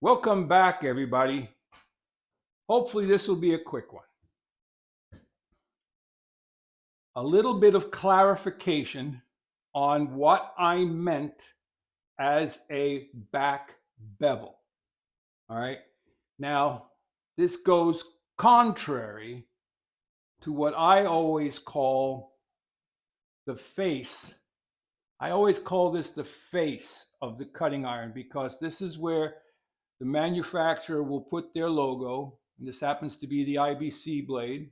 Welcome back, everybody. Hopefully, this will be a quick one. A little bit of clarification on what I meant as a back bevel. All right. Now, this goes contrary to what I always call the face. I always call this the face of the cutting iron because this is where the manufacturer will put their logo. And this happens to be the IBC blade.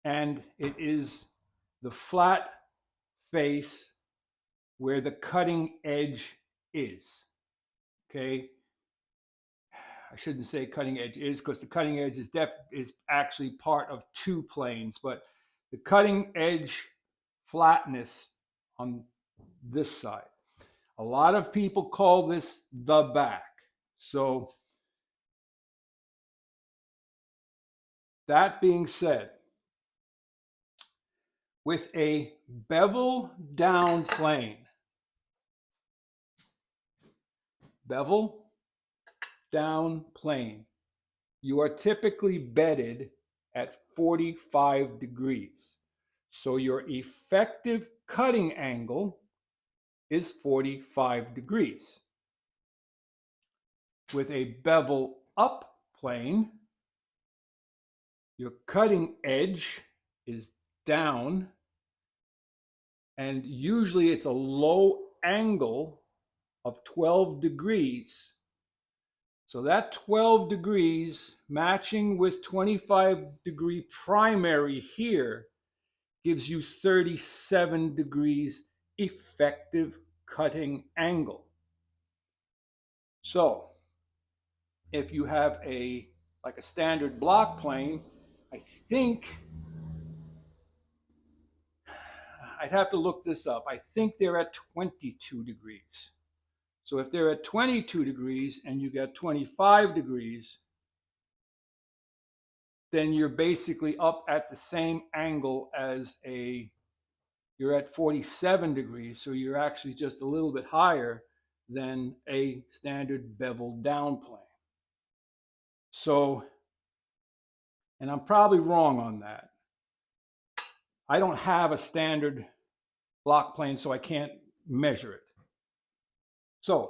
And it is the flat face where the cutting edge is. Okay. I shouldn't say cutting edge is because the cutting edge is actually part of two planes, but the cutting edge flatness on this side. A lot of people call this the back. So that being said, with a bevel down plane, bevel down plane, you are typically bedded at 45 degrees. So your effective cutting angle is 45 degrees. With a bevel up plane, your cutting edge is down, and usually it's a low angle of 12 degrees. So that 12 degrees matching with 25-degree primary here gives you 37 degrees effective cutting angle. So if you have like a standard block plane, I think I'd have to look this up. I think they're at 22 degrees. So if they're at 22 degrees and you get 25 degrees, then you're basically up at the same angle as you're at 47 degrees. So you're actually just a little bit higher than a standard bevel down plane. So, and I'm probably wrong on that. I don't have a standard block plane, so I can't measure it. So,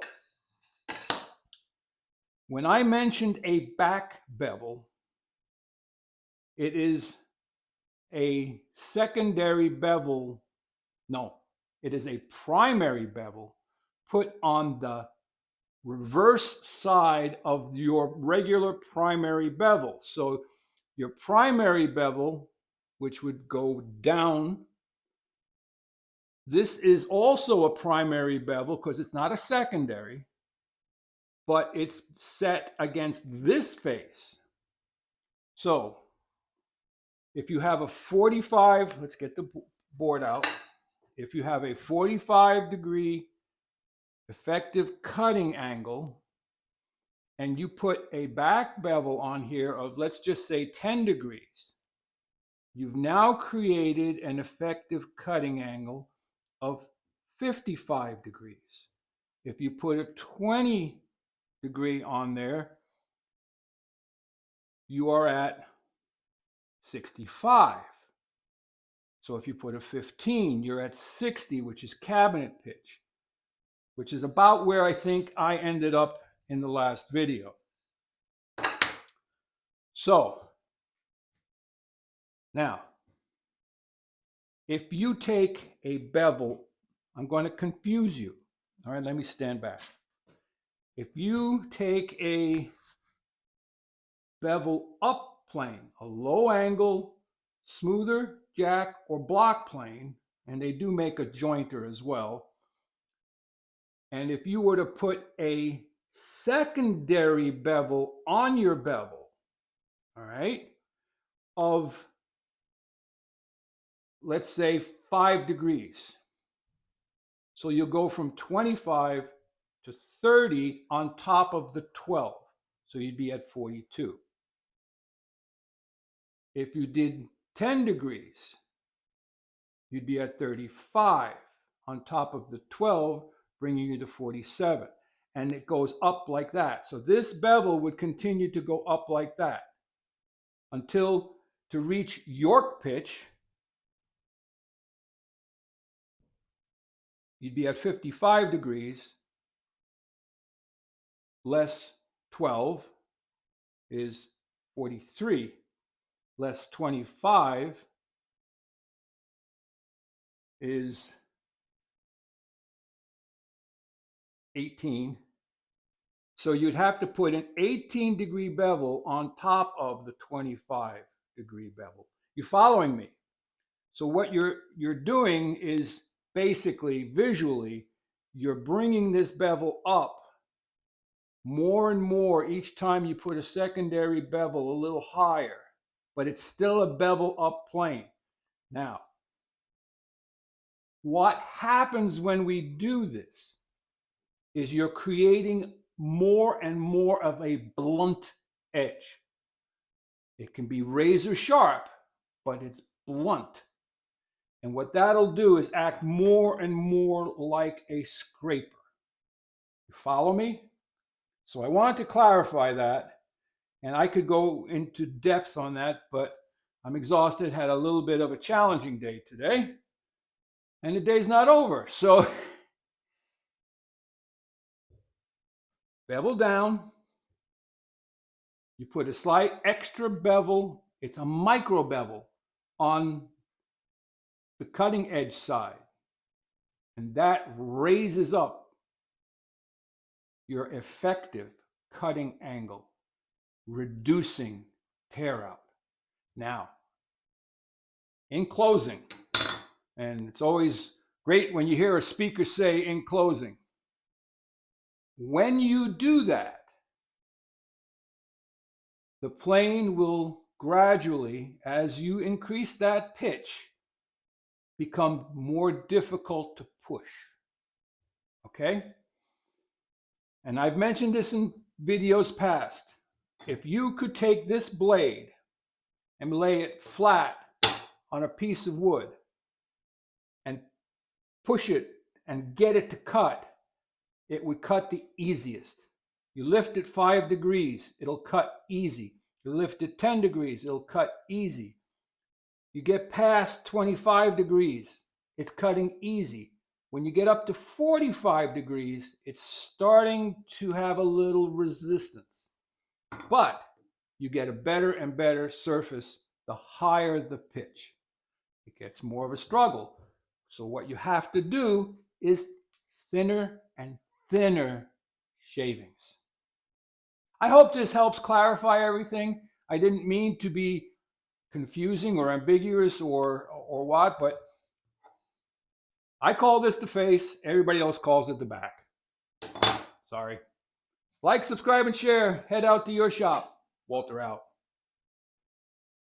when I mentioned a back bevel, it is a secondary bevel. No, it is a primary bevel put on the reverse side of your regular primary bevel. So your primary bevel, which would go down, this is also a primary bevel because it's not a secondary, but it's set against this face. So if you have a 45, let's get the board out. If you have a 45-degree effective cutting angle and you put a back bevel on here of, let's just say, 10 degrees, you've now created an effective cutting angle of 55 degrees. If you put a 20 degree on there, you are at 65. So if you put a 15, you're at 60, which is cabinet pitch, which is about where I think I ended up in the last video. So now, if you take a bevel, I'm going to confuse you. All right, let me stand back. If you take a bevel up plane, a low angle, smoother jack or block plane, and they do make a jointer as well. And if you were to put a secondary bevel on your bevel, all right, of, let's say, 5 degrees. So you'll go from 25 to 30 on top of the 12. So you'd be at 42. If you did 10 degrees, you'd be at 35 on top of the 12, bringing you to 47. and it goes up like that. So this bevel would continue to go up like that until, to reach York pitch, you'd be at 55 degrees, less 12 is 43, less 25 is 18. So you'd have to put an 18-degree bevel on top of the 25-degree bevel. You following me? So what you're doing is basically visually, you're bringing this bevel up more and more each time you put a secondary bevel a little higher, but it's still a bevel up plane. Now, what happens when we do this is you're creating more and more of a blunt edge. It can be razor sharp, but it's blunt. And what that'll do is act more and more like a scraper. You follow me? So I wanted to clarify that, and I could go into depth on that, but I'm exhausted, had a little bit of a challenging day today, and the day's not over. So bevel down, you put a slight extra bevel, it's a micro bevel on the cutting edge side, and that raises up your effective cutting angle, reducing tear out. Now, in closing, and it's always great when you hear a speaker say in closing, when you do that, the plane will gradually, as you increase that pitch, become more difficult to push. Okay? And I've mentioned this in videos past. If you could take this blade and lay it flat on a piece of wood and push it and get it to cut, it would cut the easiest. You lift it 5 degrees, it'll cut easy. You lift it 10 degrees, it'll cut easy. You get past 25 degrees, it's cutting easy. When you get up to 45 degrees, it's starting to have a little resistance. But you get a better and better surface the higher the pitch. It gets more of a struggle. So what you have to do is thinner and thinner shavings. I hope this helps clarify everything. I didn't mean to be confusing or ambiguous or what, but I call this the face. Everybody else calls it the back. Sorry. Like, subscribe, and share. Head out to your shop. Walter out.